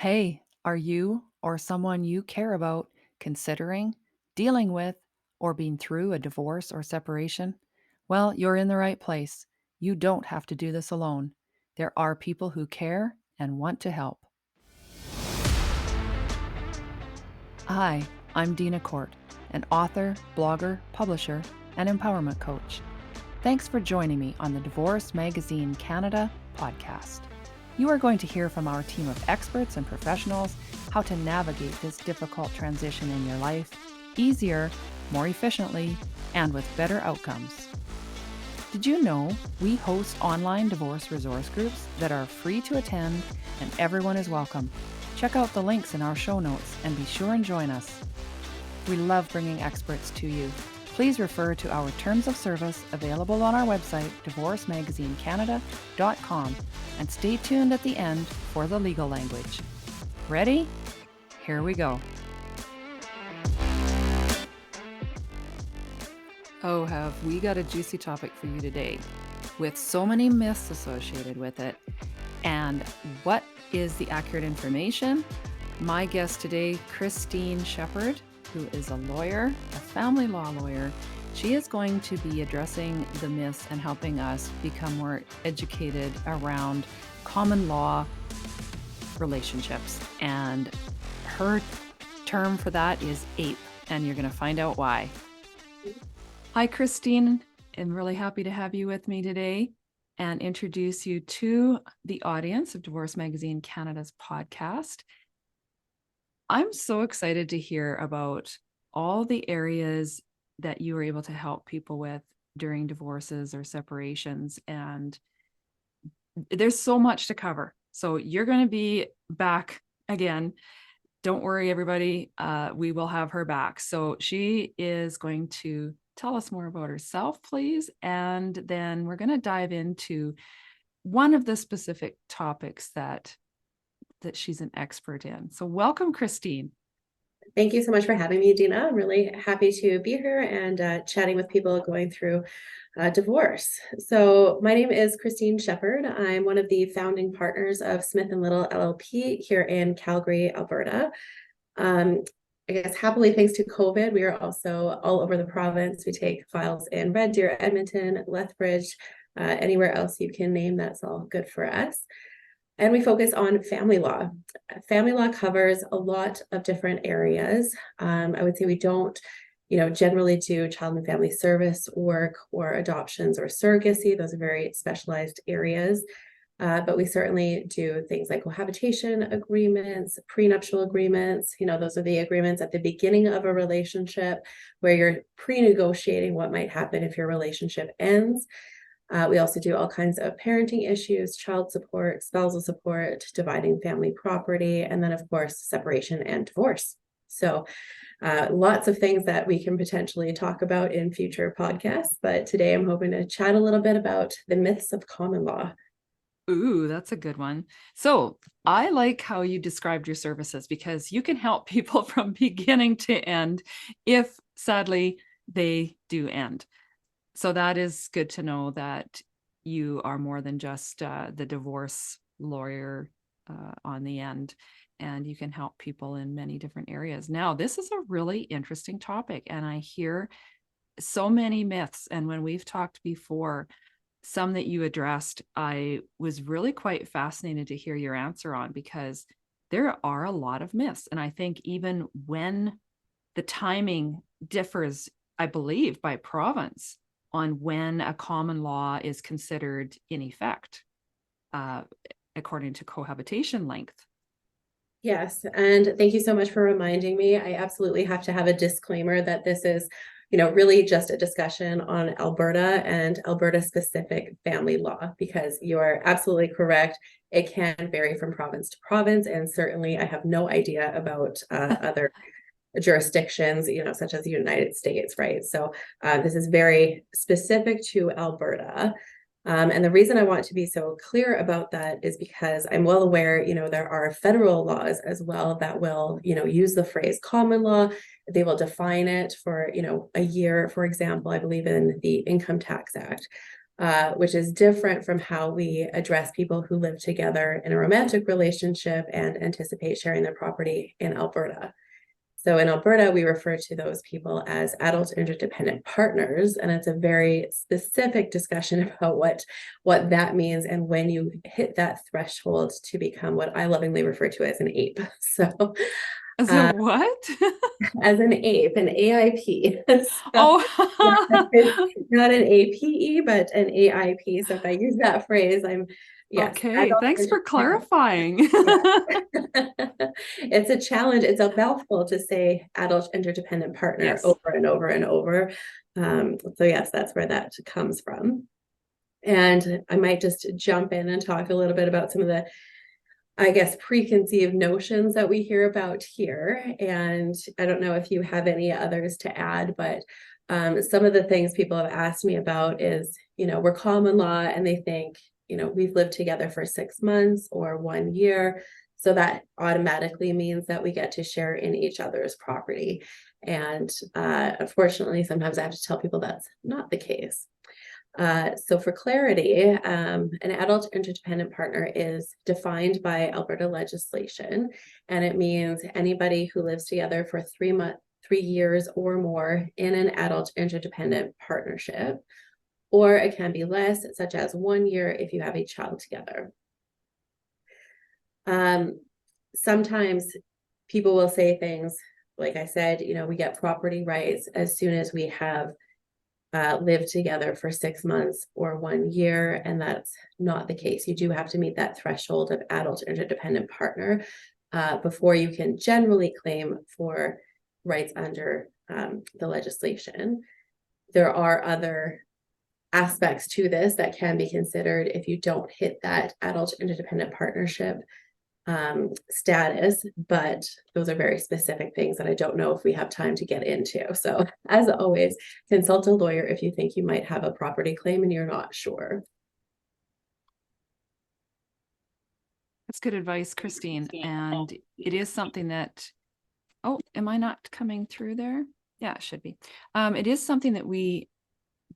Hey, are you or someone you care about considering, dealing with, or being through a divorce or separation? Well, you're in the right place. You don't have to do this alone. There are people who care and want to help. Hi, I'm Dina Court, an author, blogger, publisher, and empowerment coach. Thanks for joining me on the Divorce Magazine Canada podcast. You are going to hear from our team of experts and professionals how to navigate this difficult transition in your life easier, more efficiently, and with better outcomes. Did you know we host online divorce resource groups that are free to attend and everyone is welcome? Check out the links in our show notes and be sure and join us. We love bringing experts to you. Please refer to our terms of service available on our website, divorcemagazinecanada.com, and stay tuned at the end for the legal language. Ready? Here we go. Oh, have we got a juicy topic for you today, with so many myths associated with it. And what is the accurate information? My guest today, Christine Shepherd, who is a lawyer, a family law lawyer. She is going to be addressing the myths and helping us become more educated around common law relationships. And her term for that is APE, and you're going to find out why. Hi, Christine. I'm really happy to have you with me today and introduce you to the audience of Divorce Magazine Canada's podcast. I'm so excited to hear about all the areas that you were able to help people with during divorces or separations. And there's so much to cover. So you're going to be back again. Don't worry, everybody. We will have her back. So she is going to tell us more about herself, please. And then we're going to dive into one of the specific topics that she's an expert in. So welcome, Christine. Thank you so much for having me, Dina. I'm really happy to be here and chatting with people going through divorce. So my name is Christine Shepherd. I'm one of the founding partners of Smith Little LLP here in Calgary, Alberta. I guess happily, thanks to COVID, we are also all over the province. We take files in Red Deer, Edmonton, Lethbridge, anywhere else you can name, that's all good for us. And we focus on family law. Family law covers a lot of different areas. I would say we don't, generally do child and family service work or adoptions or surrogacy. Those are very specialized areas. But we certainly do things like cohabitation agreements, prenuptial agreements. Those are the agreements at the beginning of a relationship where you're pre-negotiating what might happen if your relationship ends. We also do all kinds of parenting issues, child support, spousal support, dividing family property, and then, of course, separation and divorce. So lots of things that we can potentially talk about in future podcasts. But today I'm hoping to chat a little bit about the myths of common law. Ooh, that's a good one. So I like how you described your services because you can help people from beginning to end if, sadly, they do end. So that is good to know that you are more than just the divorce lawyer on the end, and you can help people in many different areas. Now, this is a really interesting topic, and I hear so many myths. And when we've talked before, some that you addressed, I was really quite fascinated to hear your answer on, because there are a lot of myths. And I think even when the timing differs, I believe, by province, on when a common law is considered in effect, according to cohabitation length. Yes, and thank you so much for reminding me. I absolutely have to have a disclaimer that this is, really just a discussion on Alberta and Alberta-specific family law, because you are absolutely correct. It can vary from province to province, and certainly I have no idea about other jurisdictions, such as the United States, right? So this is very specific to Alberta. And the reason I want to be so clear about that is because I'm well aware, there are federal laws as well that will, use the phrase common law. They will define it for, a year, for example, I believe in the Income Tax Act. which is different from how we address people who live together in a romantic relationship and anticipate sharing their property in Alberta. So in Alberta, we refer to those people as adult interdependent partners, and it's a very specific discussion about what that means and when you hit that threshold to become what I lovingly refer to as an ape. So As a what? as an ape, an AIP. Oh, Not an APE, but an AIP. So if I use that phrase, yes, okay. adult Thanks for interdependent. clarifying. It's a challenge. It's a mouthful to say adult interdependent partner Yes. over and over and over. So yes, that's where that comes from. And I might just jump in and talk a little bit about some of the, I guess, preconceived notions that we hear about here. And I don't know if you have any others to add, but some of the things people have asked me about is, we're common law and they think, we've lived together for 6 months or 1 year. So that automatically means that we get to share in each other's property. And unfortunately, sometimes I have to tell people that's not the case. So for clarity, an adult interdependent partner is defined by Alberta legislation, and it means anybody who lives together for 3 years or more in an adult interdependent partnership, or it can be less, such as 1 year if you have a child together. Sometimes people will say things like I said, we get property rights as soon as we have lived together for 6 months or 1 year, and that's not the case. You do have to meet that threshold of adult interdependent partner before you can generally claim for rights under the legislation. There are other aspects to this that can be considered if you don't hit that adult interdependent partnership status, but those are very specific things that I don't know if we have time to get into. So as always, consult a lawyer if you think you might have a property claim and you're not sure. That's good advice, Christine. And it is something that, oh, am I not coming through there? Yeah, it should be. It is something that we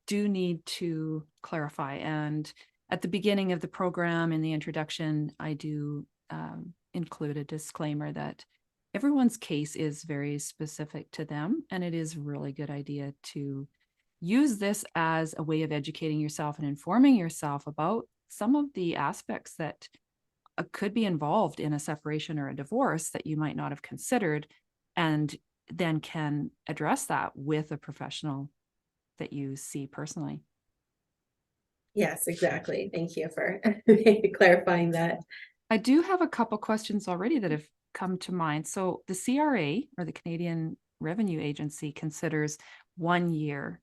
do need to clarify. And at the beginning of the program, in the introduction, I do include a disclaimer that everyone's case is very specific to them. And it is a really good idea to use this as a way of educating yourself and informing yourself about some of the aspects that could be involved in a separation or a divorce that you might not have considered, and then can address that with a professional that you see personally. Yes, exactly. Thank you for clarifying that. I do have a couple questions already that have come to mind. So the CRA, or the Canadian Revenue Agency, considers 1 year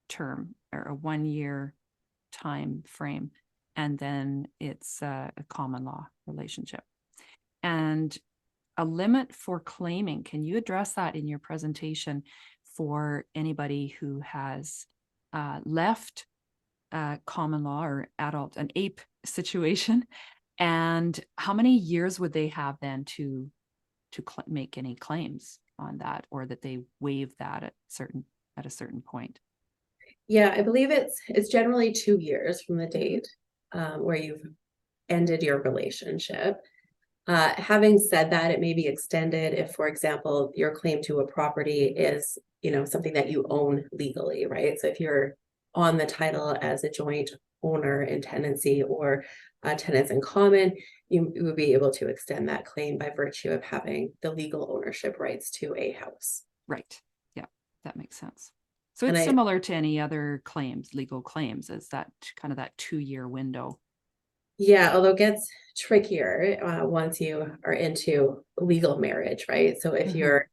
term or a 1 year time frame, and then it's a common law relationship. And a limit for claiming, can you address that in your presentation for anybody who has left common law or an APE situation, and how many years would they have then to make any claims on that, or that they waive that at a certain point? Yeah, I believe it's generally 2 years from the date where you've ended your relationship. Having said that, it may be extended if, for example, your claim to a property is, something that you own legally, right? So if you're on the title as a joint owner in tenancy or tenants in common, you would be able to extend that claim by virtue of having the legal ownership rights to a house. Right. Yeah, that makes sense. So And it's similar to any other claims, legal claims, is that kind of that 2-year window. Yeah, although it gets trickier once you are into legal marriage, right? So if you're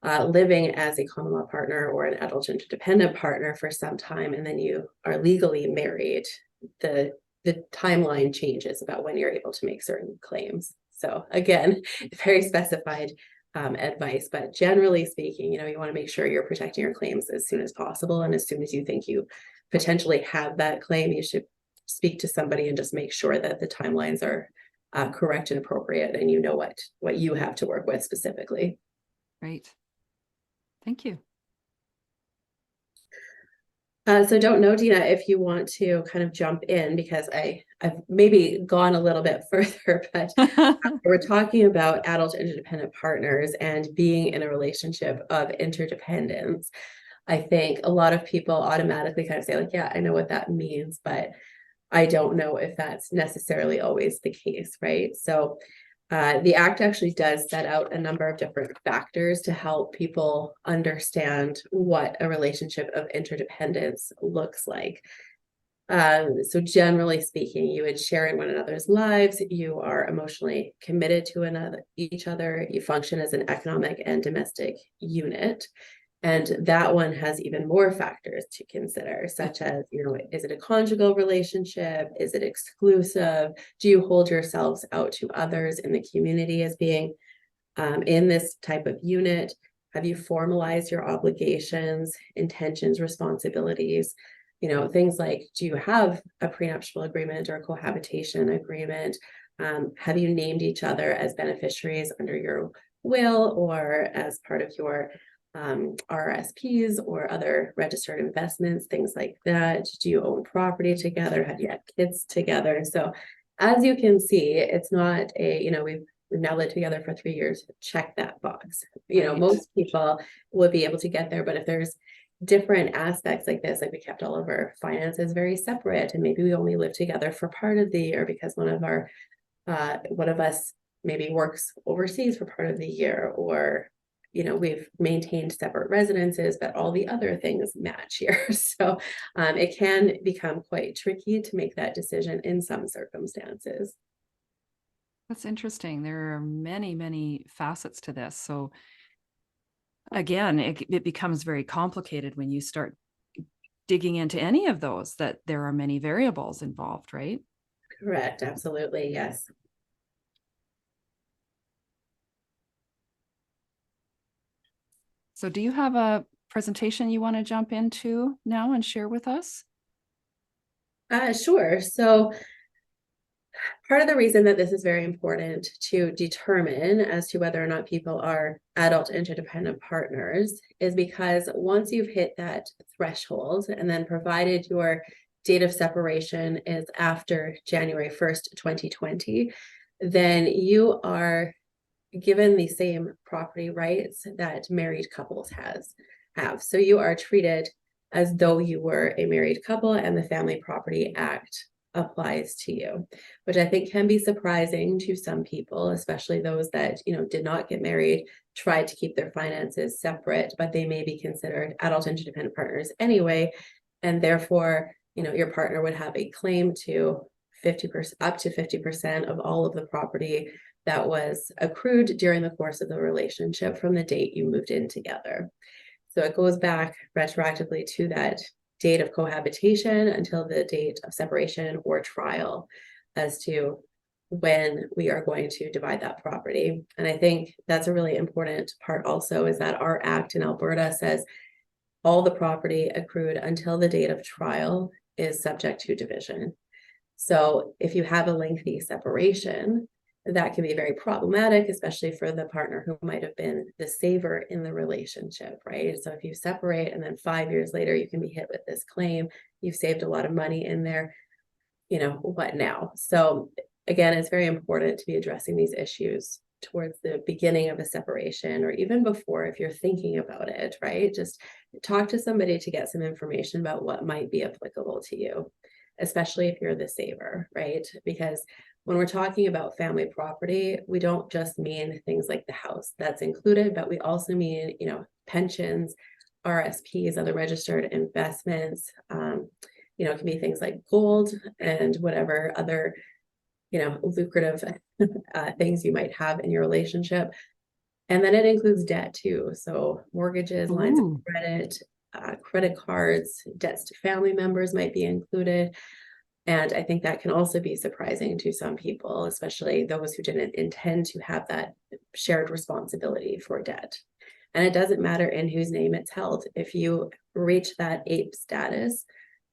living as a common law partner or an adult interdependent partner for some time, and then you are legally married, the timeline changes about when you're able to make certain claims. So again, very specified advice, but generally speaking, you want to make sure you're protecting your claims as soon as possible. And as soon as you think you potentially have that claim, you should speak to somebody and just make sure that the timelines are correct and appropriate, and you know what you have to work with specifically. Right. Thank you. So don't know, Dina, if you want to kind of jump in because I've maybe gone a little bit further, but we're talking about adult interdependent partners and being in a relationship of interdependence. I think a lot of people automatically kind of say, like, yeah, I know what that means, but I don't know if that's necessarily always the case, right? So the Act actually does set out a number of different factors to help people understand what a relationship of interdependence looks like. So generally speaking, you would share in one another's lives, you are emotionally committed to each other, you function as an economic and domestic unit. And that one has even more factors to consider, such as, is it a conjugal relationship? Is it exclusive? Do you hold yourselves out to others in the community as being in this type of unit? Have you formalized your obligations, intentions, responsibilities? Things like, do you have a prenuptial agreement or a cohabitation agreement? Have you named each other as beneficiaries under your will or as part of your RRSPs or other registered investments, things like that? Do you own property together? Have you had kids together? So as you can see, it's not we've now lived together for 3 years, check that box. Right. Most people would be able to get there, but if there's different aspects like this, like we kept all of our finances very separate, and maybe we only live together for part of the year because one of us maybe works overseas for part of the year, or we've maintained separate residences, but all the other things match here. So it can become quite tricky to make that decision in some circumstances. That's interesting. There are many, many facets to this. So again, it becomes very complicated when you start digging into any of those, that there are many variables involved, right? Correct. Absolutely. Yes. So do you have a presentation you want to jump into now and share with us? Sure. So part of the reason that this is very important to determine as to whether or not people are adult interdependent partners is because once you've hit that threshold, and then provided your date of separation is after January 1st, 2020, then you are given the same property rights that married couples have. So you are treated as though you were a married couple, and the Family Property Act applies to you, which I think can be surprising to some people, especially those that did not get married, tried to keep their finances separate, but they may be considered adult interdependent partners anyway, and therefore your partner would have a claim to 50%, up to 50% of all of the property that was accrued during the course of the relationship from the date you moved in together. So it goes back retroactively to that date of cohabitation until the date of separation or trial as to when we are going to divide that property. And I think that's a really important part also, is that our act in Alberta says all the property accrued until the date of trial is subject to division. So if you have a lengthy separation, that can be very problematic, especially for the partner who might have been the saver in the relationship, right? So if you separate and then 5 years later, you can be hit with this claim, you've saved a lot of money in there, what now? So again, it's very important to be addressing these issues towards the beginning of a separation, or even before, if you're thinking about it, right? Just talk to somebody to get some information about what might be applicable to you, especially if you're the saver, right? Because when we're talking about family property, we don't just mean things like the house that's included, but we also mean, pensions, RSPs, other registered investments. It can be things like gold and whatever other, lucrative things you might have in your relationship. And then it includes debt too. So mortgages, lines of credit, credit cards, debts to family members might be included. And I think that can also be surprising to some people, especially those who didn't intend to have that shared responsibility for debt. And it doesn't matter in whose name it's held. If you reach that APE status,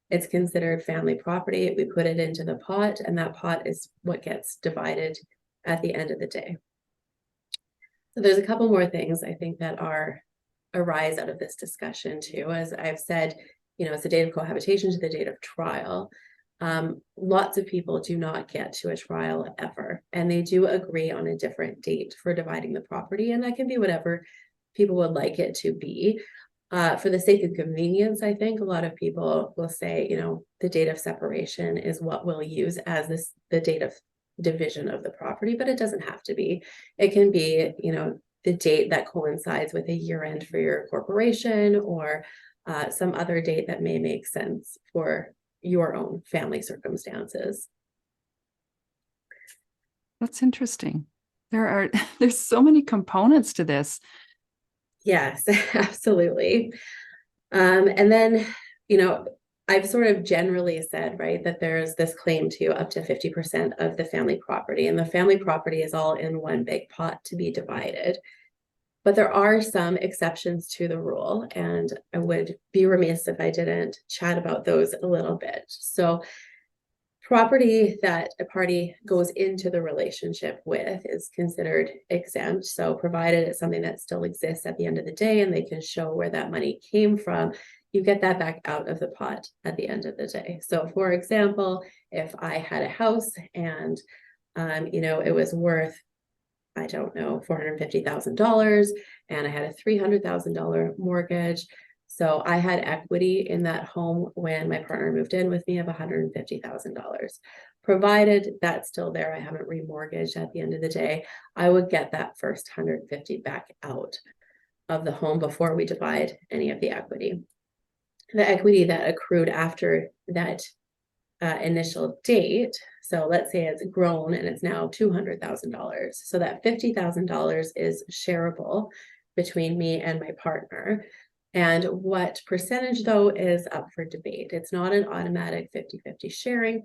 it's considered family property. We put it into the pot, and that pot is what gets divided at the end of the day. So there's a couple more things I think that arise out of this discussion too. As I've said, it's the date of cohabitation to the date of trial. Lots of people do not get to a trial ever, and they do agree on a different date for dividing the property, and that can be whatever people would like it to be. For the sake of convenience, I think a lot of people will say, the date of separation is what we'll use as the date of division of the property, but it doesn't have to be. It can be, the date that coincides with a year end for your corporation, or some other date that may make sense for your own family circumstances. That's interesting. There's so many components to this. Yes, absolutely. And then, I've sort of generally said, right, that there's this claim to up to 50% of the family property, and the family property is all in one big pot to be divided. But there are some exceptions to the rule, and I would be remiss if I didn't chat about those a little bit. So property that a party goes into the relationship with is considered exempt. So provided it's something that still exists at the end of the day and they can show where that money came from, you get that back out of the pot at the end of the day. So for example, if I had a house and it was worth, I don't know, $450,000, and I had a $300,000 mortgage. So I had equity in that home when my partner moved in with me of $150,000. Provided that's still there, I haven't remortgaged at the end of the day, I would get that first 150 back out of the home before we divide any of the equity. The equity that accrued after that initial date, so let's say it's grown and it's now $200,000. So that $50,000 is shareable between me and my partner. And what percentage, though, is up for debate. It's not an automatic 50-50 sharing,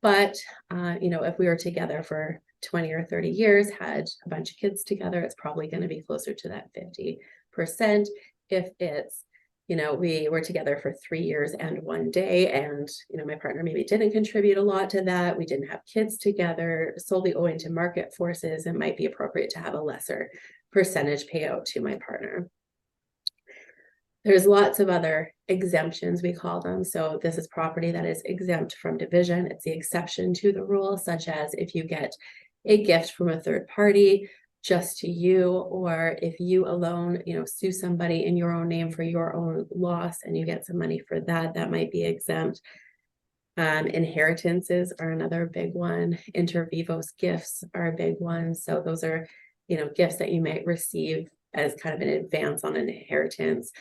but if we were together for 20 or 30 years, had a bunch of kids together, it's probably going to be closer to that 50%. If it's we were together for 3 years and 1 day, and my partner maybe didn't contribute a lot to that, we didn't have kids together, solely owing to market forces, it might be appropriate to have a lesser percentage payout to my partner. There's lots of other exemptions, we call them. So this is property that is exempt from division. It's the exception to the rule, such as if you get a gift from a third party just to you, or if you alone, sue somebody in your own name for your own loss and you get some money for that, that might be exempt. Inheritances are another big one. Inter vivos gifts are a big one. So those are, gifts that you might receive as kind of an advance on an inheritance.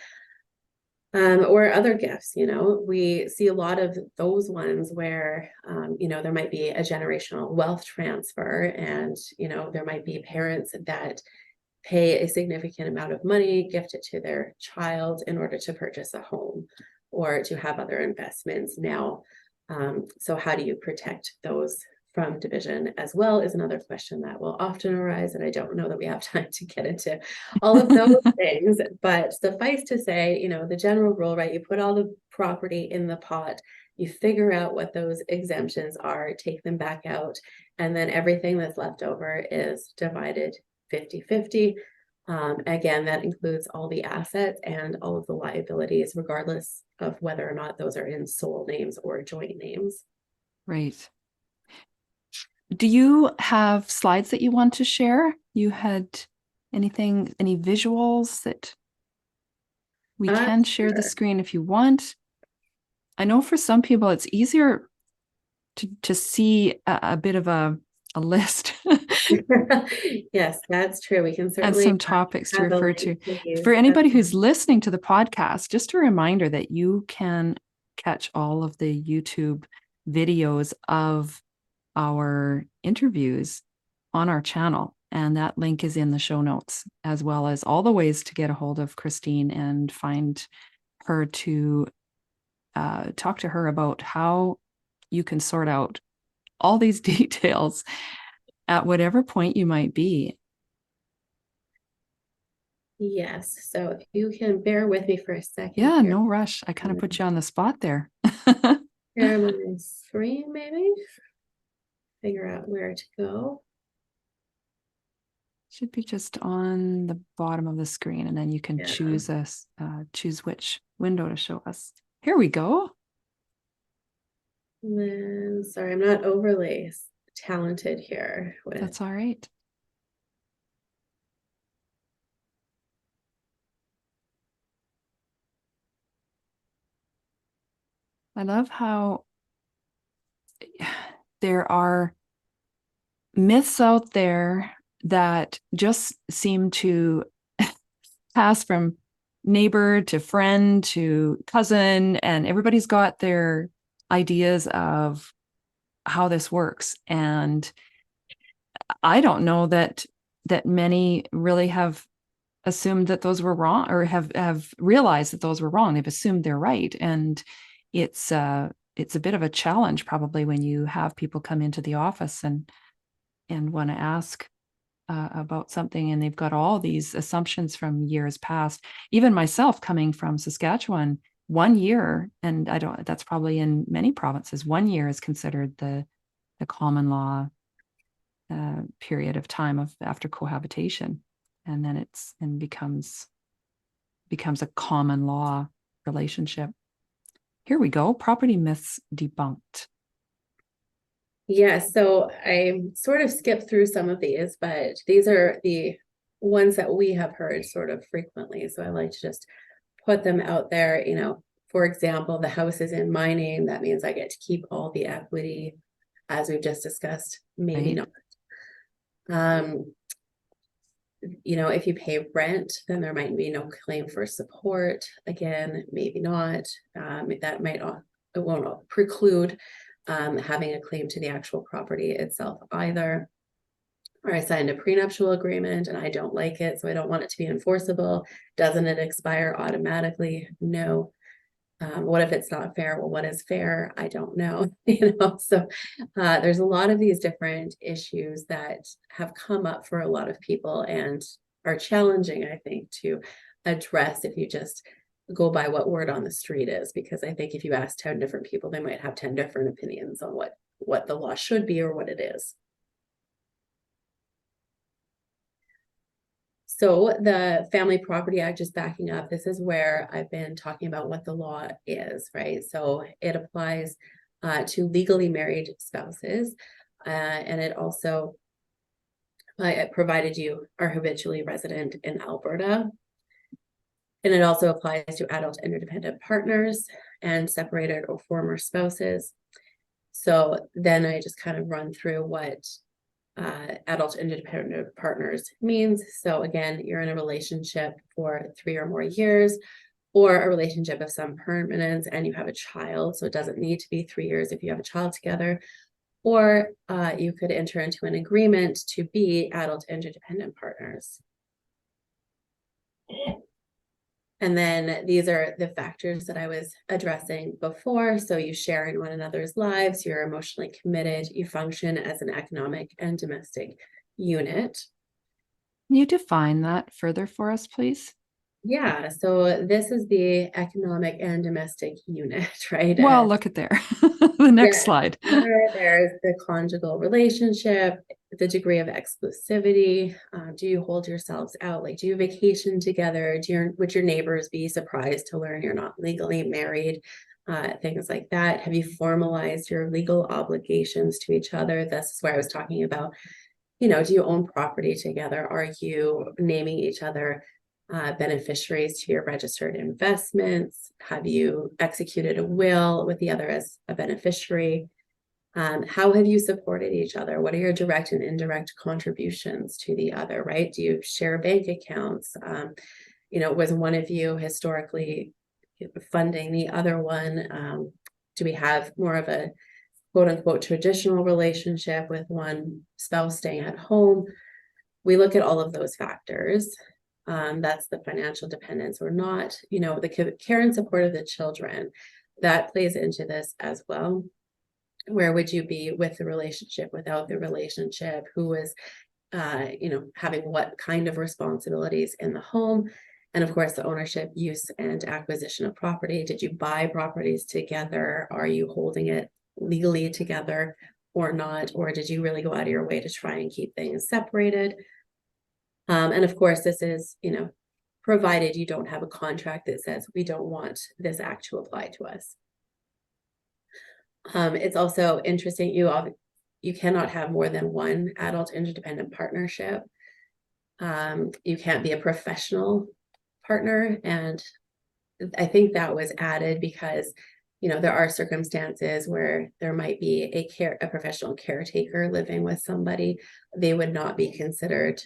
Or other gifts, we see a lot of those ones where, there might be a generational wealth transfer, and, there might be parents that pay a significant amount of money, gift it to their child in order to purchase a home or to have other investments now. So how do you protect those from division as well is another question that will often arise, and I don't know that we have time to get into all of those things, but suffice to say, the general rule, right, you put all the property in the pot, you figure out what those exemptions are, take them back out, and then everything that's left over is divided 50-50. Again, that includes all the assets and all of the liabilities, regardless of whether or not those are in sole names or joint names. Right. Do you have slides that you want to share? You had any visuals that we can share the screen if you want? I know for some people it's easier to see a bit of a list. Yes, that's true. We can certainly and some topics to refer to. For anybody who's listening to the podcast, just a reminder that you can catch all of the YouTube videos of our interviews on our channel, and that link is in the show notes, as well as all the ways to get a hold of Christine and find her to talk to her about how you can sort out all these details at whatever point you might be. Yes, so if you can bear with me for a second. Yeah, no rush. I kind of put you on the spot there. Share my screen, maybe. Figure out where to go. Should be just on the bottom of the screen, and then you can choose which window to show us. Here we go. And then, sorry, I'm not overly talented here with. That's all right. I love how there are myths out there that just seem to pass from neighbor to friend to cousin, and everybody's got their ideas of how this works. And I don't know that many really have assumed that those were wrong, or have realized that those were wrong. They've assumed they're right, and it's a bit of a challenge probably when you have people come into the office and want to ask about something, and they've got all these assumptions from years past. Even myself, coming from Saskatchewan, 1 year, and I don't, that's probably in many provinces, 1 year is considered the common law period of time of after cohabitation, and then becomes a common law relationship. Here we go. Property myths debunked. Yeah, so I sort of skipped through some of these, but these are the ones that we have heard sort of frequently. So I like to just put them out there. For example, the house is in my name. That means I get to keep all the equity, as we've just discussed. Maybe Right. not. If you pay rent, then there might be no claim for support. Again, maybe not. That might, it won't preclude having a claim to the actual property itself either. Or I signed a prenuptial agreement and I don't like it, so I don't want it to be enforceable. Doesn't it expire automatically? No. What if it's not fair? Well, what is fair? I don't know. So there's a lot of these different issues that have come up for a lot of people and are challenging, I think, to address if you just go by what word on the street is. Because I think if you ask 10 different people, they might have 10 different opinions on what the law should be or what it is. So the Family Property Act, just backing up, this is where I've been talking about what the law is, right? So it applies to legally married spouses, and it also, provided you are habitually resident in Alberta. And it also applies to adult interdependent partners and separated or former spouses. So then I just kind of run through what adult interdependent partners means. So again, you're in a relationship for 3 or more years, or a relationship of some permanence, and you have a child. So it doesn't need to be 3 years if you have a child together. Or you could enter into an agreement to be adult interdependent partners. And then these are the factors that I was addressing before. So you share in one another's lives, you're emotionally committed, you function as an economic and domestic unit. Can you define that further for us, please? Yeah, so this is the economic and domestic unit, right? Well, look at there. The next slide. There's the conjugal relationship, the degree of exclusivity. Do you hold yourselves out? Like, do you vacation together? Would your neighbors be surprised to learn you're not legally married? Things like that. Have you formalized your legal obligations to each other? This is where I was talking about, do you own property together? Are you naming each other beneficiaries to your registered investments? Have you executed a will with the other as a beneficiary? How have you supported each other? What are your direct and indirect contributions to the other, right? Do you share bank accounts? Was one of you historically funding the other one? Do we have more of a quote unquote traditional relationship with one spouse staying at home? We look at all of those factors. That's the financial dependence or not, the care and support of the children, that plays into this as well. Where would you be with the relationship, without the relationship? Who is, having what kind of responsibilities in the home? And of course, the ownership, use, and acquisition of property. Did you buy properties together? Are you holding it legally together or not? Or did you really go out of your way to try and keep things separated? And of course, this is, provided you don't have a contract that says we don't want this act to apply to us. It's also interesting, you cannot have more than one adult interdependent partnership. You can't be a professional partner, and I think that was added because there are circumstances where there might be a professional caretaker living with somebody. They would not be considered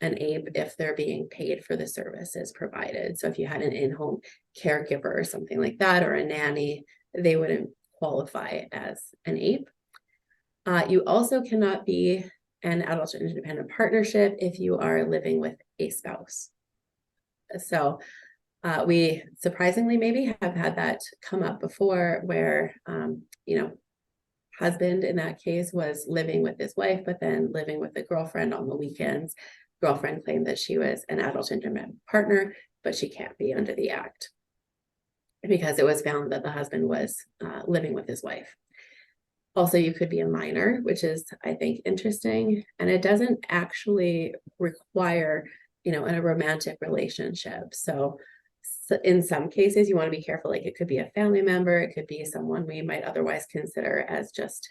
an APE if they're being paid for the services provided. So if you had an in-home caregiver or something like that, or a nanny, they wouldn't qualify as an APE. You also cannot be an adult interdependent partnership if you are living with a spouse. So we surprisingly maybe have had that come up before where, husband in that case was living with his wife, but then living with a girlfriend on the weekends. Girlfriend claimed that she was an adult interdependent partner, but she can't be under the act because it was found that the husband was living with his wife. Also, you could be a minor, which is, I think, interesting. And it doesn't actually require, in a romantic relationship. So in some cases, you want to be careful. Like, it could be a family member, it could be someone we might otherwise consider as just,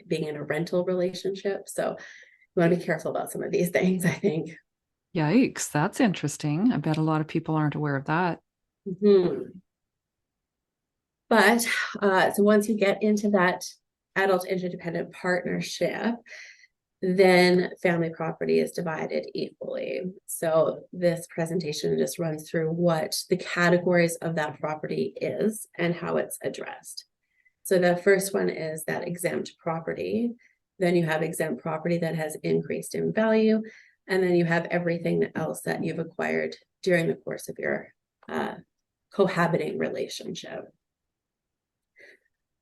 being in a rental relationship. So you want to be careful about some of these things, I think. Yikes, that's interesting. I bet a lot of people aren't aware of that. Mm-hmm. But so once you get into that adult interdependent partnership, then family property is divided equally. So this presentation just runs through what the categories of that property is and how it's addressed. So the first one is that exempt property. Then you have exempt property that has increased in value. And then you have everything else that you've acquired during the course of your cohabiting relationship.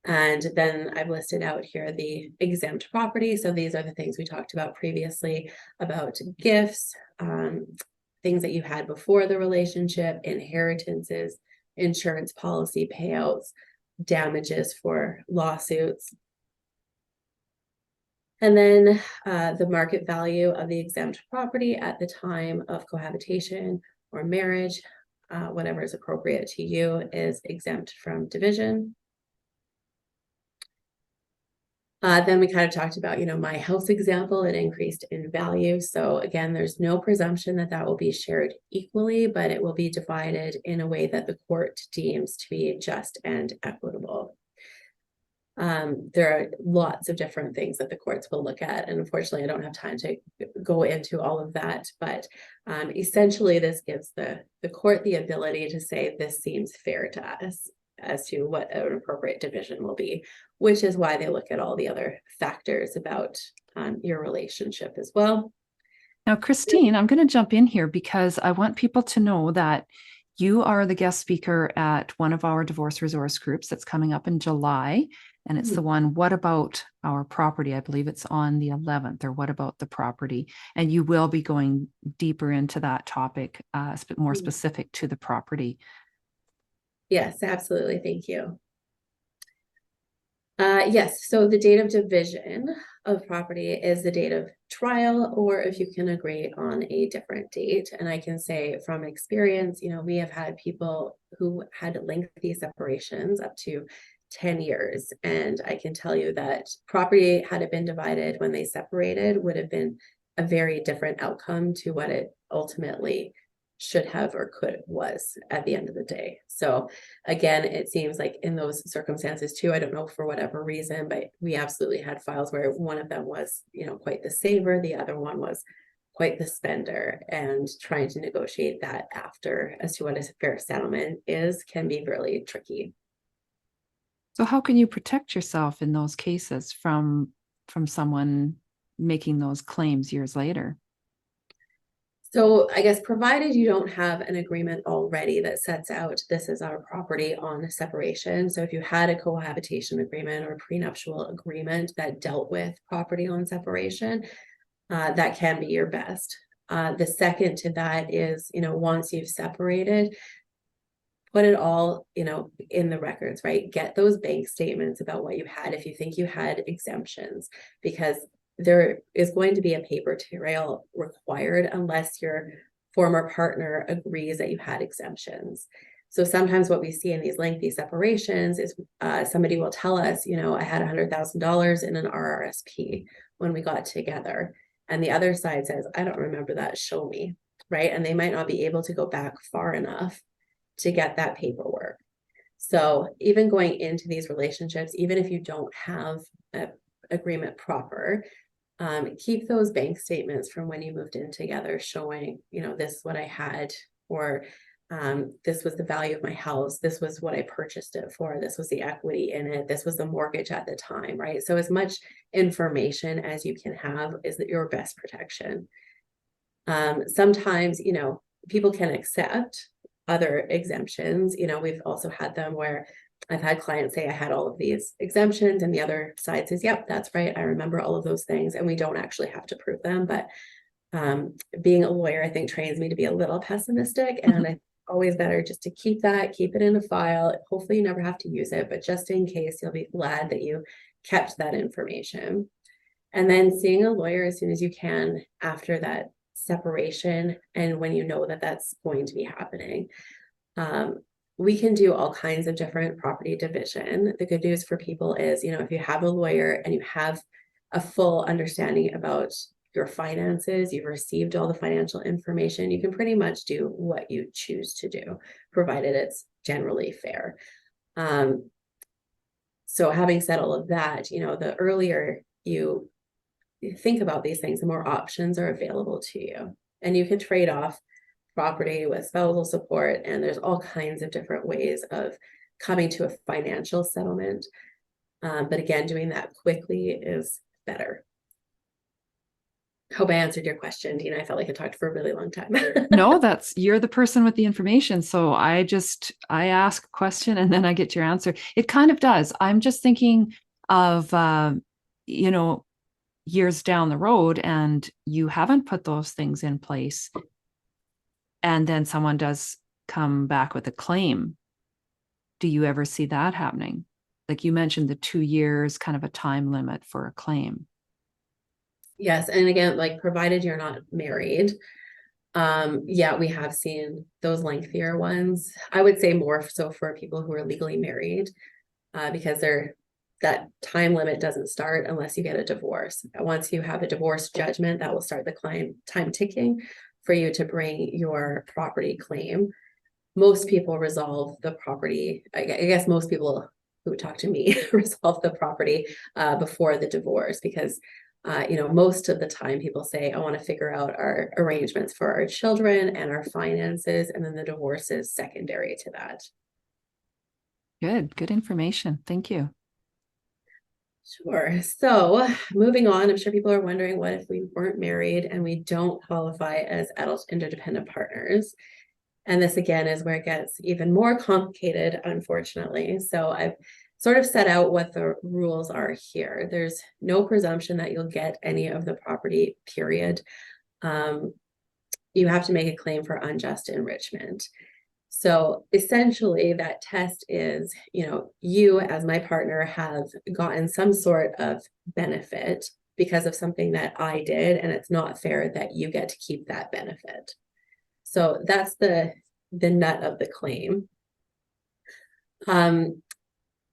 And then I've listed out here the exempt property. So these are the things we talked about previously about gifts, things that you had before the relationship, inheritances, insurance policy payouts, damages for lawsuits. And then the market value of the exempt property at the time of cohabitation or marriage, whatever is appropriate to you, is exempt from division. Then we kind of talked about, my house example, it increased in value. So again, there's no presumption that that will be shared equally, but it will be divided in a way that the court deems to be just and equitable. There are lots of different things that the courts will look at, and unfortunately I don't have time to go into all of that, but essentially this gives the court the ability to say this seems fair to us as to what an appropriate division will be, which is why they look at all the other factors about your relationship as well. Now, Christine, I'm going to jump in here because I want people to know that you are the guest speaker at one of our divorce resource groups that's coming up in July. And it's the one, What About Our Property? I believe it's on the 11th, or What About the Property? And you will be going deeper into that topic, more specific to the property. Yes, absolutely. Thank you. Yes, so the date of division of property is the date of trial, or if you can agree on a different date. And I can say from experience, we have had people who had lengthy separations up to 10 years. And I can tell you that property, had it been divided when they separated, would have been a very different outcome to what it ultimately should have or was at the end of the day. So again, it seems like in those circumstances too, I don't know for whatever reason, but we absolutely had files where one of them was, quite the saver, the other one was quite the spender, and trying to negotiate that after as to what a fair settlement is can be really tricky. So how can you protect yourself in those cases from someone making those claims years later? So I guess provided you don't have an agreement already that sets out this is our property on separation. So if you had a cohabitation agreement or prenuptial agreement that dealt with property on separation, that can be your best. The second to that is, once you've separated, put it all, in the records, right? Get those bank statements about what you had if you think you had exemptions, because there is going to be a paper trail required unless you're former partner agrees that you had exemptions. So sometimes what we see in these lengthy separations is somebody will tell us, I had $100,000 in an RRSP when we got together. And the other side says, I don't remember that, show me, right? And they might not be able to go back far enough to get that paperwork. So even going into these relationships, even if you don't have an agreement proper, keep those bank statements from when you moved in together showing, this is what I had, or this was the value of my house, this was what I purchased it for, this was the equity in it, this was the mortgage at the time, right? So as much information as you can have is your best protection. Sometimes, people can accept other exemptions. We've also had them where I've had clients say I had all of these exemptions and the other side says, yep, that's right, I remember all of those things, and we don't actually have to prove them. But being a lawyer, I think, trains me to be a little pessimistic, and it's always better just to keep it in a file. Hopefully you never have to use it, but just in case, you'll be glad that you kept that information. And then seeing a lawyer as soon as you can after that separation, and when you know that that's going to be happening. We can do all kinds of different property division. The good news for people is, if you have a lawyer and you have a full understanding about your finances, you've received all the financial information, you can pretty much do what you choose to do, provided it's generally fair. So having said all of that, the earlier you think about these things, the more options are available to you. And you can trade off property with spousal support, and there's all kinds of different ways of coming to a financial settlement. But again, doing that quickly is better. Hope I answered your question, Dina. I felt like I talked for a really long time. No, you're the person with the information. So I ask a question and then I get your answer. It kind of does. I'm just thinking of, years down the road and you haven't put those things in place. And then someone does come back with a claim. Do you ever see that happening? Like you mentioned, the 2 years, kind of a time limit for a claim. Yes. And again, like provided you're not married, yeah, we have seen those lengthier ones. I would say more so for people who are legally married, because that time limit doesn't start unless you get a divorce. Once you have a divorce judgment, that will start the time ticking for you to bring your property claim. Most people resolve the property. I guess most people who talk to me resolve the property before the divorce, because most of the time people say, I want to figure out our arrangements for our children and our finances, and then the divorce is secondary to that. Good information. Thank you. Sure. So moving on, I'm sure people are wondering, what if we weren't married and we don't qualify as adult interdependent partners? And this again is where it gets even more complicated, unfortunately. So I've sort of set out what the rules are here. There's no presumption that you'll get any of the property, period. You have to make a claim for unjust enrichment. So essentially that test is, you as my partner have gotten some sort of benefit because of something that I did, and it's not fair that you get to keep that benefit. So that's the nut of the claim.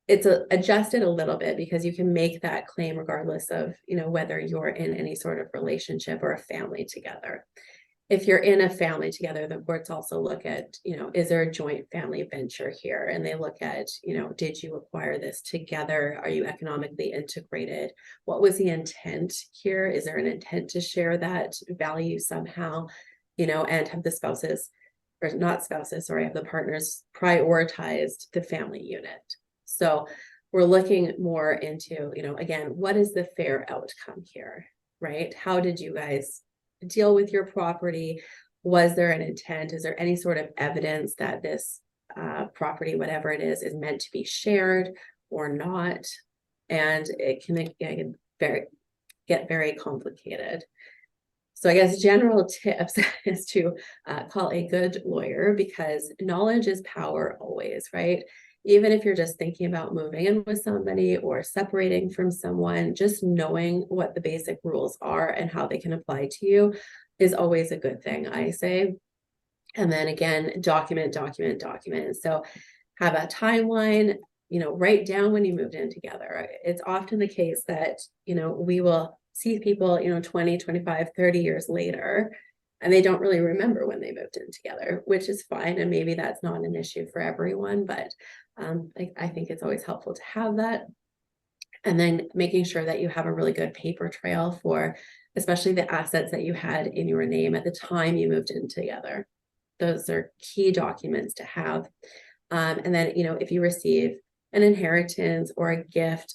It's adjusted a little bit because you can make that claim regardless of, whether you're in any sort of relationship or a family together. If you're in a family together, the courts also look at, is there a joint family venture here? And they look at, did you acquire this together? Are you economically integrated? What was the intent here? Is there an intent to share that value somehow? And have the spouses, or not spouses, sorry, have the partners prioritized the family unit? So we're looking more into, again, what is the fair outcome here, right? How did you guys deal with your property? Was there an intent? Is there any sort of evidence that this property, whatever it is meant to be shared or not? And it can get very complicated. So I guess general tips is to call a good lawyer, because knowledge is power always, right? Even if you're just thinking about moving in with somebody or separating from someone, just knowing what the basic rules are and how they can apply to you is always a good thing, I say. And then again, document. So have a timeline, write down when you moved in together. It's often the case that, we will see people, 20, 25, 30 years later, and they don't really remember when they moved in together, which is fine. And maybe that's not an issue for everyone, but I think it's always helpful to have that. And then making sure that you have a really good paper trail for especially the assets that you had in your name at the time you moved in together. Those are key documents to have. And then, if you receive an inheritance or a gift,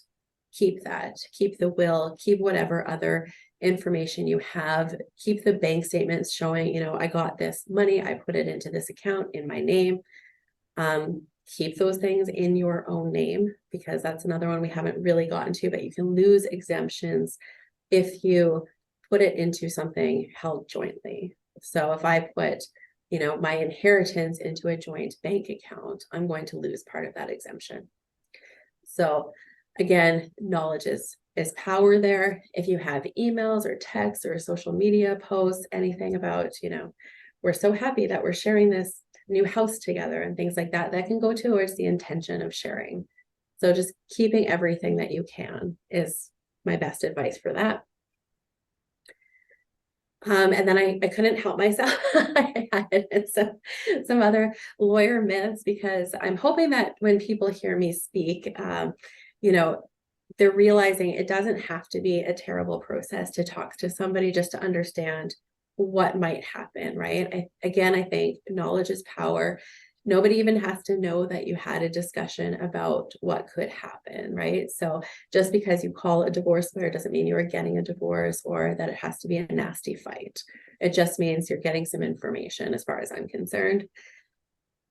keep that, keep the will, keep whatever other information you have, keep the bank statements showing, I got this money, I put it into this account in my name. Keep those things in your own name, because that's another one we haven't really gotten to, but you can lose exemptions if you put it into something held jointly. So if I put, my inheritance into a joint bank account, I'm going to lose part of that exemption. So again, knowledge is power there. If you have emails or texts or social media posts, anything about, we're so happy that we're sharing this new house together and things like that, that can go towards the intention of sharing. So just keeping everything that you can is my best advice for that. And then I couldn't help myself. I added some other lawyer myths, because I'm hoping that when people hear me speak, they're realizing it doesn't have to be a terrible process to talk to somebody just to understand what might happen, right? I think knowledge is power. Nobody even has to know that you had a discussion about what could happen, right? So just because you call a divorce lawyer doesn't mean you are getting a divorce or that it has to be a nasty fight. It just means you're getting some information, as far as I'm concerned.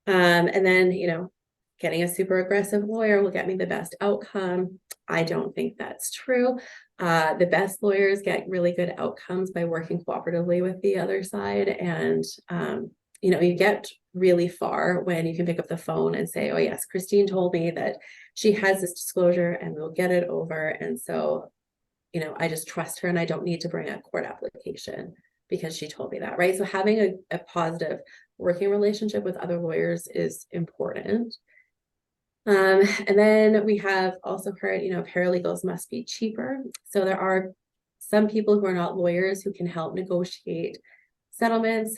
And then, getting a super aggressive lawyer will get me the best outcome. I don't think that's true. The best lawyers get really good outcomes by working cooperatively with the other side. And, you get really far when you can pick up the phone and say, oh yes, Christine told me that she has this disclosure and we'll get it over. And so, I just trust her and I don't need to bring a court application because she told me that, right? So having a positive working relationship with other lawyers is important. And then we have also heard, paralegals must be cheaper. So there are some people who are not lawyers who can help negotiate settlements.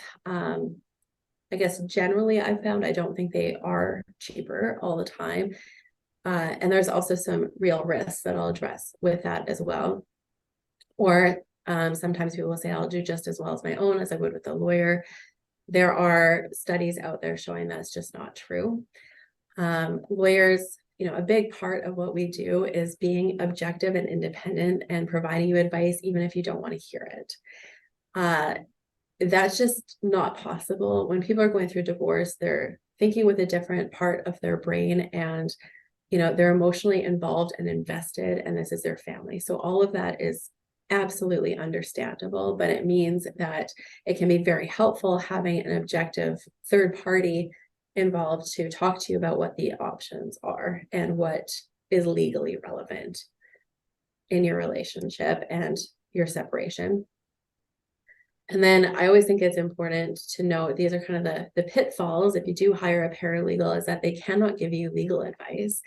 I guess generally I've found I don't think they are cheaper all the time. And there's also some real risks that I'll address with that as well. Or sometimes people will say, I'll do just as well as my own as I would with a lawyer. There are studies out there showing that's just not true. Lawyers, a big part of what we do is being objective and independent and providing you advice, even if you don't want to hear it. That's just not possible. When people are going through divorce, they're thinking with a different part of their brain, and they're emotionally involved and invested, and this is their family. So all of that is absolutely understandable, but it means that it can be very helpful having an objective third party involved to talk to you about what the options are and what is legally relevant in your relationship and your separation. And then I always think it's important to know, these are kind of the pitfalls if you do hire a paralegal, is that they cannot give you legal advice.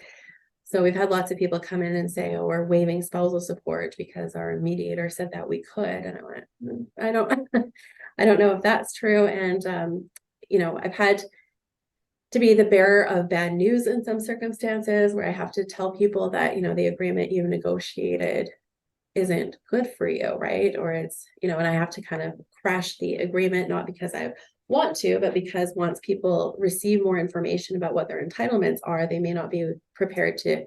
So we've had lots of people come in and say, oh, we're waiving spousal support because our mediator said that we could. And I went, I don't know if that's true. And, I've had to be the bearer of bad news in some circumstances where I have to tell people that, the agreement you negotiated isn't good for you, right? Or it's, and I have to kind of crash the agreement, not because I want to, but because once people receive more information about what their entitlements are, they may not be prepared to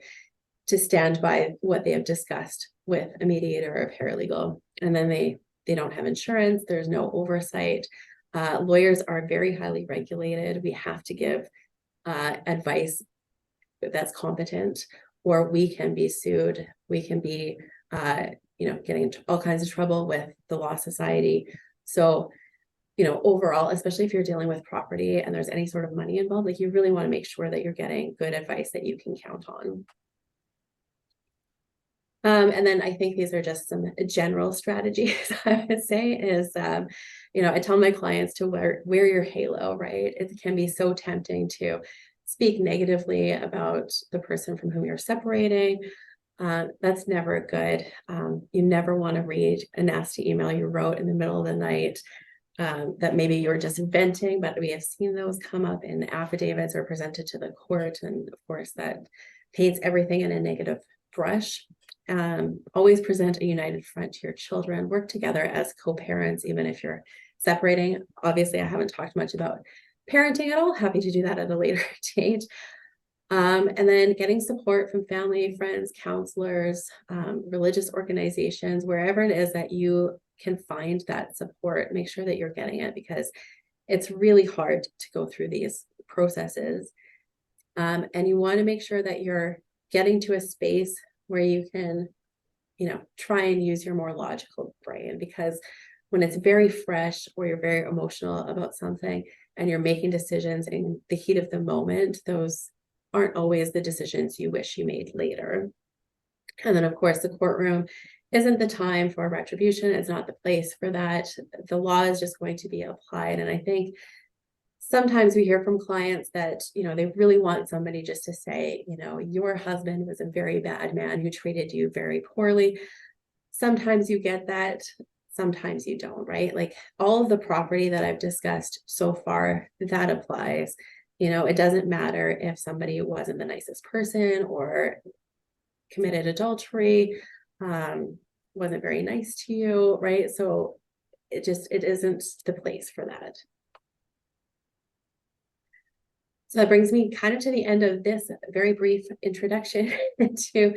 stand by what they have discussed with a mediator or a paralegal. And then they don't have insurance, there's no oversight. Lawyers are very highly regulated. We have to give advice that's competent, or we can be sued. We can be getting into all kinds of trouble with the Law Society. So, overall, especially if you're dealing with property and there's any sort of money involved, like, you really want to make sure that you're getting good advice that you can count on. And then I think these are just some general strategies I would say is, I tell my clients to wear your halo, right? It can be so tempting to speak negatively about the person from whom you're separating. That's never good. You never want to read a nasty email you wrote in the middle of the night, that maybe you're just venting, but we have seen those come up in affidavits or presented to the court. And of course, that paints everything in a negative brush. Always present a united front to your children. Work together as co-parents, even if you're separating. Obviously, I haven't talked much about parenting at all. Happy to do that at a later date. And then getting support from family, friends, counselors, religious organizations, wherever it is that you can find that support, make sure that you're getting it, because it's really hard to go through these processes. And you want to make sure that you're getting to a space where you can, try and use your more logical brain, because when it's very fresh or you're very emotional about something and you're making decisions in the heat of the moment, those aren't always the decisions you wish you made later. And then, of course, the courtroom isn't the time for retribution. It's not the place for that. The law is just going to be applied. And I think sometimes we hear from clients that, they really want somebody just to say, your husband was a very bad man who treated you very poorly. Sometimes you get that, sometimes you don't, right? Like all of the property that I've discussed so far, that applies. It doesn't matter if somebody wasn't the nicest person or committed adultery, wasn't very nice to you, right? So it isn't the place for that. So that brings me kind of to the end of this very brief introduction to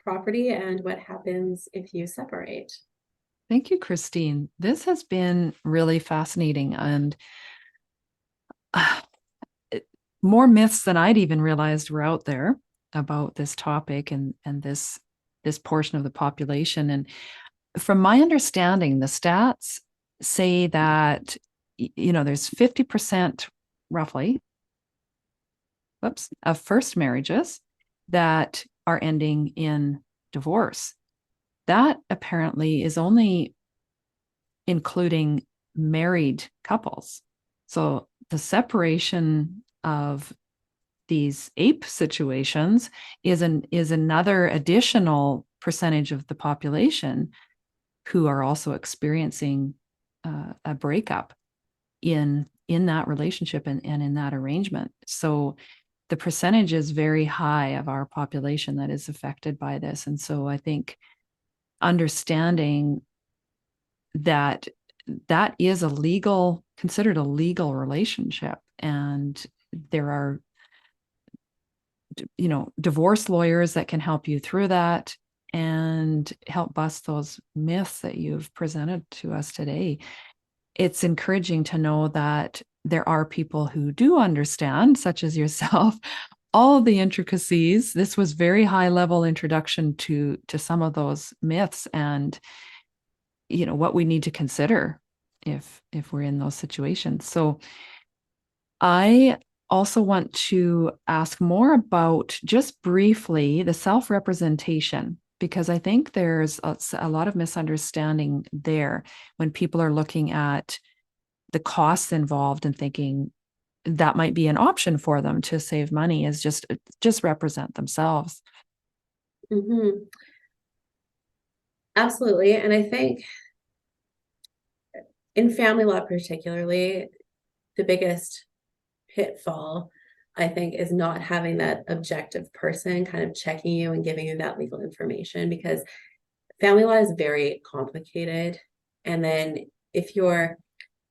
property and what happens if you separate. Thank you, Christine. This has been really fascinating, and more myths than I'd even realized were out there about this topic and this portion of the population. And from my understanding, the stats say that there's 50% roughly of first marriages that are ending in divorce. That apparently is only including married couples. So the separation of these ape situations is another additional percentage of the population who are also experiencing a breakup in that relationship and in that arrangement. So the percentage is very high of our population that is affected by this. And so I think understanding that is considered a legal relationship, and there are divorce lawyers that can help you through that and help bust those myths that you've presented to us today. It's encouraging to know that there are people who do understand, such as yourself, all of the intricacies. This was very high level introduction to some of those myths and what we need to consider if we're in those situations. So I also want to ask more about, just briefly, the self-representation, because I think there's a lot of misunderstanding there when people are looking at the costs involved and thinking that might be an option for them to save money, is just represent themselves. Mm-hmm. Absolutely. And I think in family law particularly, the biggest pitfall, I think, is not having that objective person kind of checking you and giving you that legal information, because family law is very complicated. And then if you're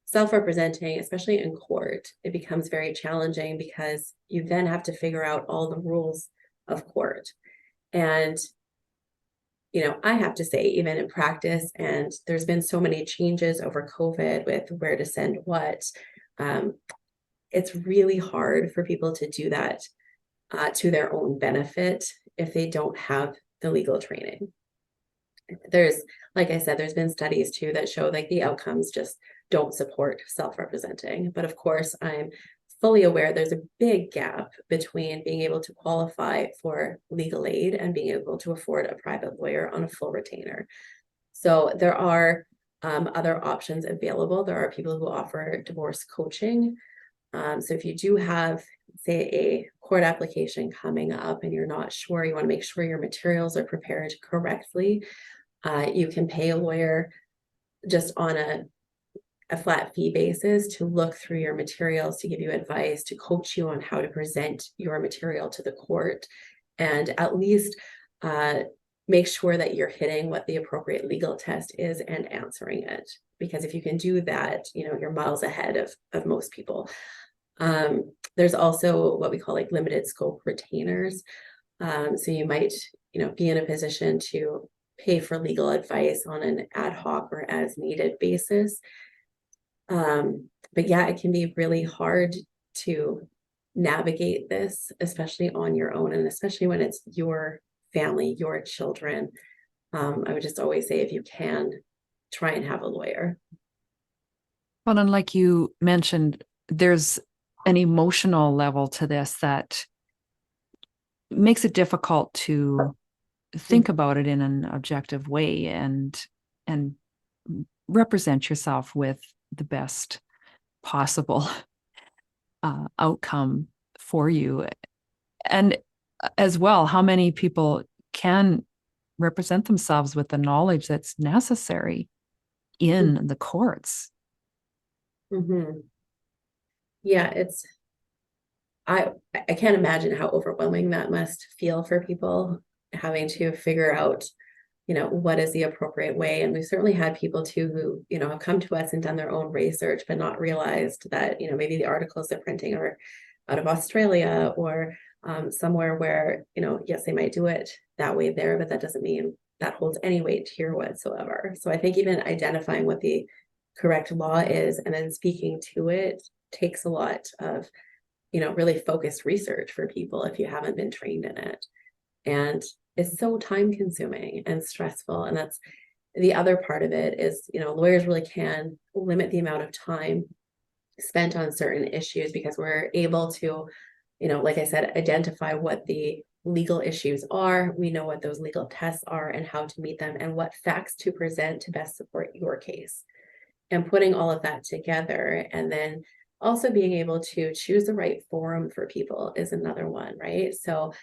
self-representing, especially in court, it becomes very challenging because you then have to figure out all the rules of court. And I have to say, even in practice, and there's been so many changes over COVID with where to send what, it's really hard for people to do that to their own benefit if they don't have the legal training. Like I said, there's been studies too that show like the outcomes just don't support self-representing. But of course, I'm fully aware there's a big gap between being able to qualify for legal aid and being able to afford a private lawyer on a full retainer. So there are other options available. There are people who offer divorce coaching. So if you do have, say, a court application coming up and you're not sure, you want to make sure your materials are prepared correctly, you can pay a lawyer just on a flat fee basis to look through your materials, to give you advice, to coach you on how to present your material to the court, and at least make sure that you're hitting what the appropriate legal test is and answering it. Because if you can do that, you're miles ahead of most people. There's also what we call like limited scope retainers. So you might, be in a position to pay for legal advice on an ad hoc or as needed basis. But yeah, it can be really hard to navigate this, especially on your own, and especially when it's your family, your children. I would just always say, if you can, try and have a lawyer. Well, and like you mentioned, there's an emotional level to this that makes it difficult to think about it in an objective way and represent yourself with the best possible outcome for you. And as well, how many people can represent themselves with the knowledge that's necessary in the courts? Mm-hmm. Yeah, I can't imagine how overwhelming that must feel for people, having to figure out, what is the appropriate way. And we've certainly had people too who, have come to us and done their own research, but not realized that, maybe the articles they're printing are out of Australia or somewhere where, yes, they might do it that way there, but that doesn't mean that holds any weight here whatsoever. So I think even identifying what the correct law is and then speaking to it takes a lot of, really focused research for people if you haven't been trained in it. And it's so time consuming and stressful. And that's the other part of it is, lawyers really can limit the amount of time spent on certain issues because we're able to, like I said, identify what the legal issues are. We know what those legal tests are and how to meet them and what facts to present to best support your case. And putting all of that together, and then also being able to choose the right forum for people is another one, right? So,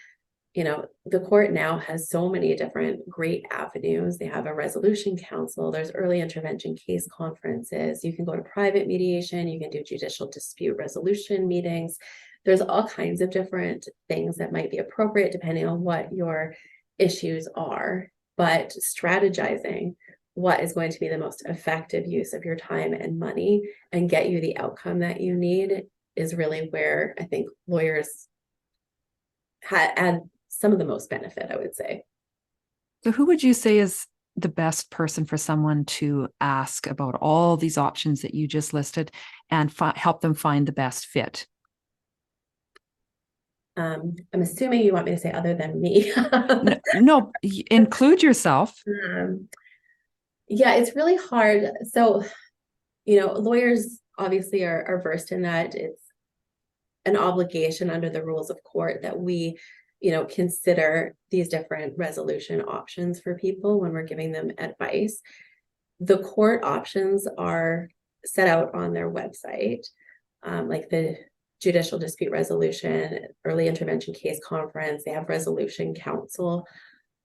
the court now has so many different great avenues. They have a resolution council, there's early intervention case conferences, you can go to private mediation, you can do judicial dispute resolution meetings. There's all kinds of different things that might be appropriate depending on what your issues are, but strategizing what is going to be the most effective use of your time and money and get you the outcome that you need is really where I think lawyers add some of the most benefit, I would say. So who would you say is the best person for someone to ask about all these options that you just listed and help them find the best fit? I'm assuming you want me to say other than me. No, include yourself. Yeah, it's really hard. So, lawyers obviously are versed in that. It's an obligation under the rules of court that we, consider these different resolution options for people when we're giving them advice. The court options are set out on their website, like the judicial dispute resolution, early intervention case conference. They have resolution council.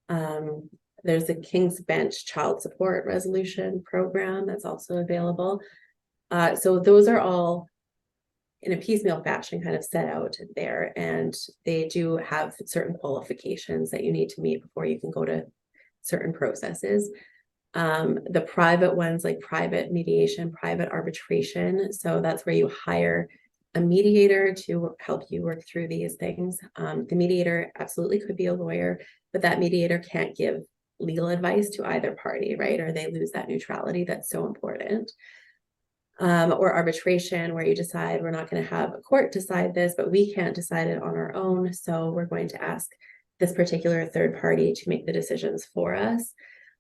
There's a King's Bench child support resolution program that's also available. So those are all in a piecemeal fashion kind of set out there, and they do have certain qualifications that you need to meet before you can go to certain processes. The private ones like private mediation, private arbitration. So that's where you hire a mediator to help you work through these things. The mediator absolutely could be a lawyer, but that mediator can't give legal advice to either party, right? Or they lose that neutrality that's so important. Or arbitration, where you decide we're not going to have a court decide this, but we can't decide it on our own. So we're going to ask this particular third party to make the decisions for us.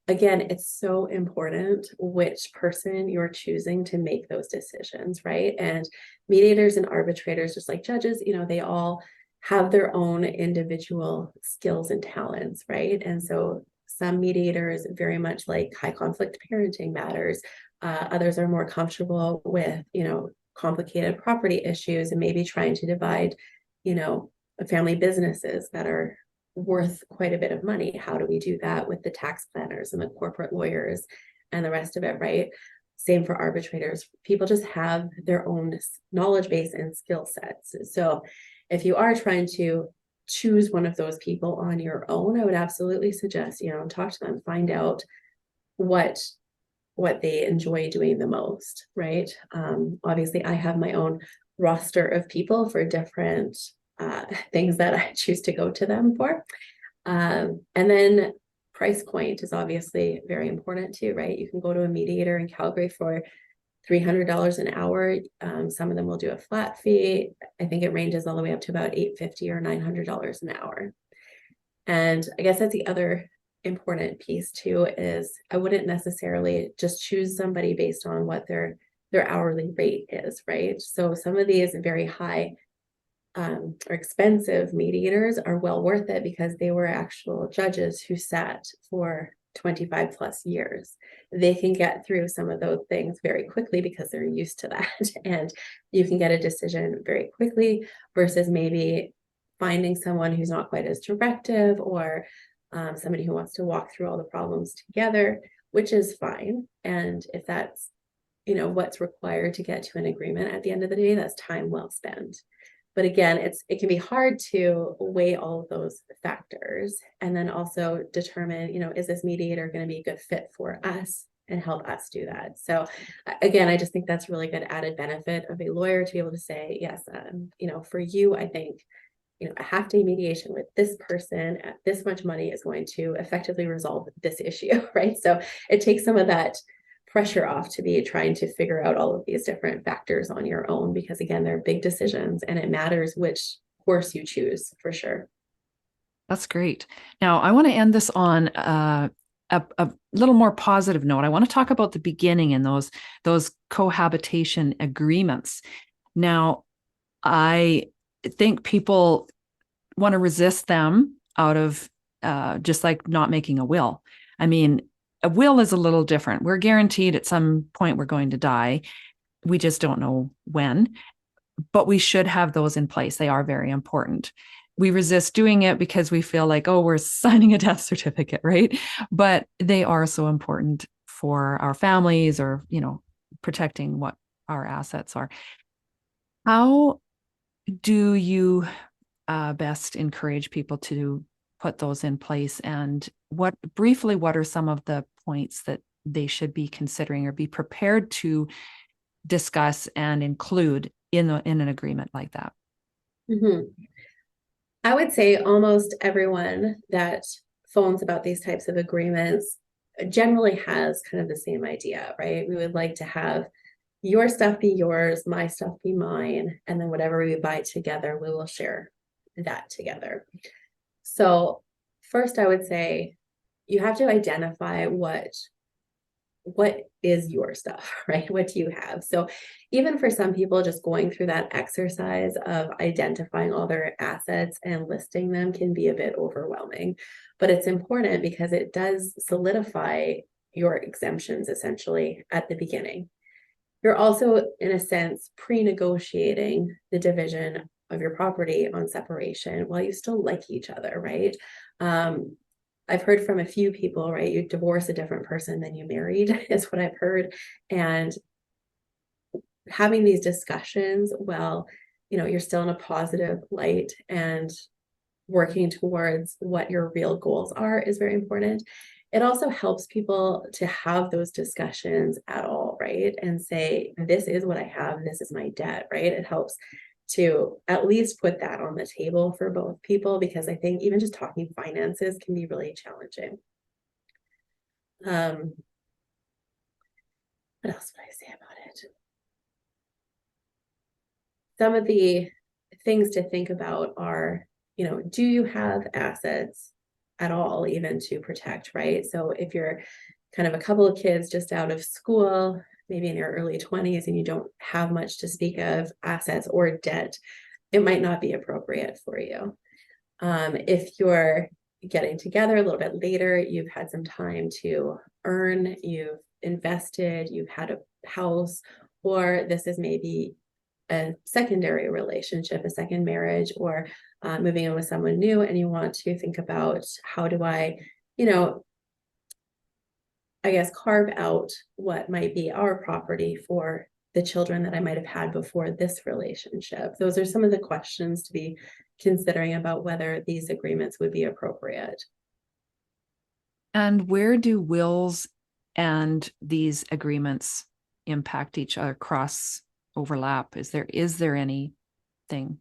Again, it's so important which person you're choosing to make those decisions, right? And mediators and arbitrators, just like judges, they all have their own individual skills and talents, right? And so Some mediators very much like high conflict parenting matters. Others are more comfortable with, complicated property issues and maybe trying to divide, family businesses that are worth quite a bit of money. How do we do that with the tax planners and the corporate lawyers and the rest of it, right? Same for arbitrators. People just have their own knowledge base and skill sets. So if you are trying to choose one of those people on your own, I would absolutely suggest, talk to them, find out what they enjoy doing the most, right? Obviously, I have my own roster of people for different things that I choose to go to them for. And then price point is obviously very important too, right? You can go to a mediator in Calgary for $300 an hour. Some of them will do a flat fee. I think it ranges all the way up to about $850 or $900 an hour. And I guess that's the other important piece too, is I wouldn't necessarily just choose somebody based on what their hourly rate is, right? So some of these very high or expensive mediators are well worth it because they were actual judges who sat for 25 plus years. They can get through some of those things very quickly because they're used to that. And you can get a decision very quickly versus maybe finding someone who's not quite as directive or somebody who wants to walk through all the problems together, which is fine. And if that's, what's required to get to an agreement at the end of the day, that's time well spent. But again, it can be hard to weigh all of those factors and then also determine, is this mediator going to be a good fit for us and help us do that? So again, I just think that's really good added benefit of a lawyer to be able to say, yes, for you, I think, a half-day mediation with this person at this much money is going to effectively resolve this issue, right? So it takes some of that pressure off to be trying to figure out all of these different factors on your own, because again, they're big decisions and it matters which course you choose for sure. That's great. Now, I want to end this on a little more positive note. I want to talk about the beginning and those cohabitation agreements. Now, I think people want to resist them out of just like not making a will. I mean, a will is a little different. We're guaranteed at some point we're going to die. We just don't know when, but we should have those in place. They are very important. We resist doing it because we feel like, oh, we're signing a death certificate, right? But they are so important for our families or, protecting what our assets are. How do you best encourage people to put those in place, and what are some of the points that they should be considering or be prepared to discuss and include in an agreement like that? Mm-hmm. I would say almost everyone that phones about these types of agreements generally has kind of the same idea, right? We would like to have your stuff be yours, my stuff be mine, and then whatever we buy together, we will share that together. So first, I would say you have to identify what is your stuff, right? What do you have? So even for some people, just going through that exercise of identifying all their assets and listing them can be a bit overwhelming, but it's important because it does solidify your exemptions essentially at the beginning. You're also, in a sense, pre-negotiating the division of your property on separation while you still like each other, right? I've heard from a few people, right? You divorce a different person than you married, is what I've heard. And having these discussions, well, you're still in a positive light and working towards what your real goals are is very important. It also helps people to have those discussions at all, right? And say, this is what I have, this is my debt, right? It helps to at least put that on the table for both people, because I think even just talking finances can be really challenging. What else would I say about it? Some of the things to think about are, do you have assets at all even to protect, right? So if you're kind of a couple of kids just out of school, maybe in your early 20s, and you don't have much to speak of assets or debt, it might not be appropriate for you. If you're getting together a little bit later, you've had some time to earn, you've invested, you've had a house, or this is maybe a secondary relationship, a second marriage, or moving in with someone new, and you want to think about, how do I, I guess, carve out what might be our property for the children that I might have had before this relationship. Those are some of the questions to be considering about whether these agreements would be appropriate. And where do wills and these agreements impact each other, cross overlap? Is there anything?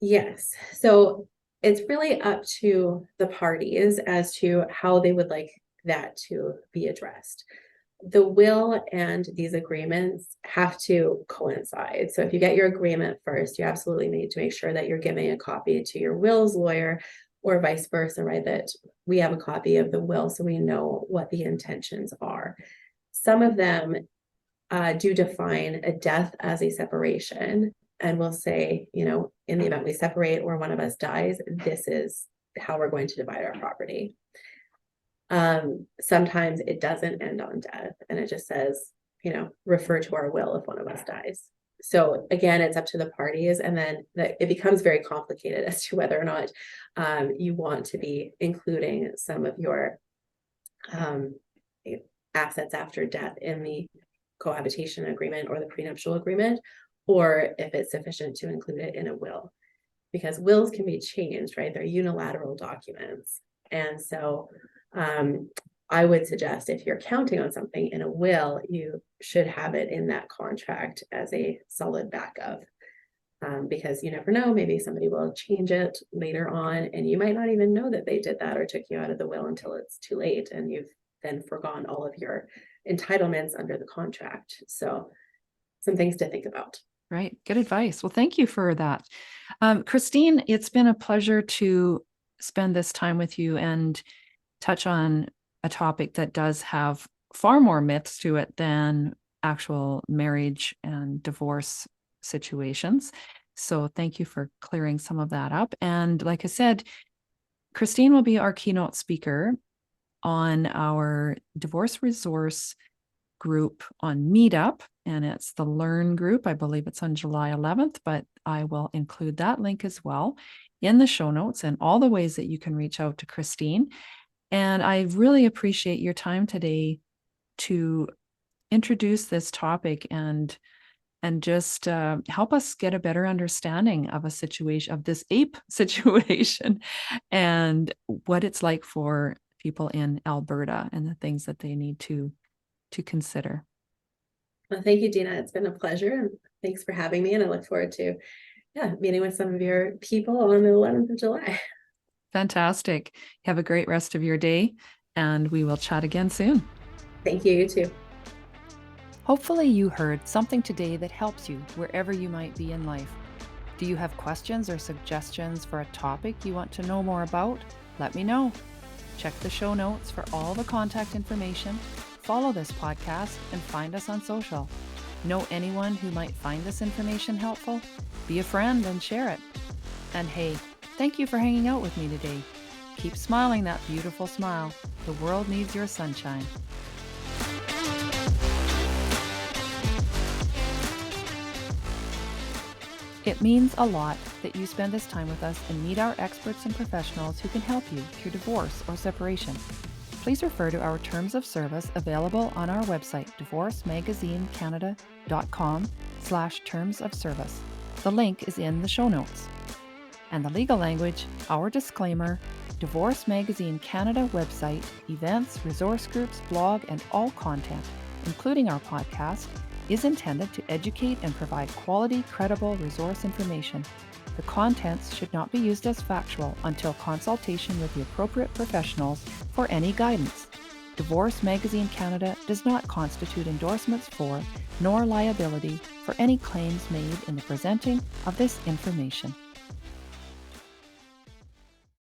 Yes. So it's really up to the parties as to how they would like that to be addressed. The will and these agreements have to coincide. So if you get your agreement first, you absolutely need to make sure that you're giving a copy to your will's lawyer, or vice versa, right? That we have a copy of the will so we know what the intentions are. Some of them do define a death as a separation, and will say, in the event we separate or one of us dies, this is how we're going to divide our property. Sometimes it doesn't end on death, and it just says, refer to our will if one of us dies. So again, it's up to the parties, and then it becomes very complicated as to whether or not you want to be including some of your assets after death in the cohabitation agreement or the prenuptial agreement, or if it's sufficient to include it in a will, because wills can be changed, right? They're unilateral documents. And so I would suggest, if you're counting on something in a will, you should have it in that contract as a solid backup, because you never know, maybe somebody will change it later on, and you might not even know that they did that or took you out of the will until it's too late, and you've then forgone all of your entitlements under the contract. So some things to think about. Right. Good advice. Well, thank you for that. Christine, it's been a pleasure to spend this time with you and touch on a topic that does have far more myths to it than actual marriage and divorce situations. So thank you for clearing some of that up. And like I said, Christine will be our keynote speaker on our divorce resource group on Meetup, and it's the Learn group. I believe it's on July 11th, but I will include that link as well in the show notes and all the ways that you can reach out to Christine. And I really appreciate your time today to introduce this topic and just help us get a better understanding of a situation, of this ape situation, and what it's like for people in Alberta and the things that they need to consider. Well, thank you, Dina. It's been a pleasure, and thanks for having me. And I look forward to meeting with some of your people on the 11th of July. Fantastic. Have a great rest of your day, and we will chat again soon. Thank you. You too. Hopefully you heard something today that helps you wherever you might be in life. Do you have questions or suggestions for a topic you want to know more about? Let me know. Check the show notes for all the contact information. Follow this podcast and find us on social. Know anyone who might find this information helpful? Be a friend and share it. And hey, thank you for hanging out with me today. Keep smiling that beautiful smile. The world needs your sunshine. It means a lot that you spend this time with us and meet our experts and professionals who can help you through divorce or separation. Please refer to our terms of service available on our website, divorcemagazinecanada.com/terms of service. The link is in the show notes. And the legal language, our disclaimer, Divorce Magazine Canada website, events, resource groups, blog, and all content, including our podcast, is intended to educate and provide quality, credible resource information. The contents should not be used as factual until consultation with the appropriate professionals for any guidance. Divorce Magazine Canada does not constitute endorsements for, nor liability for any claims made in the presenting of this information.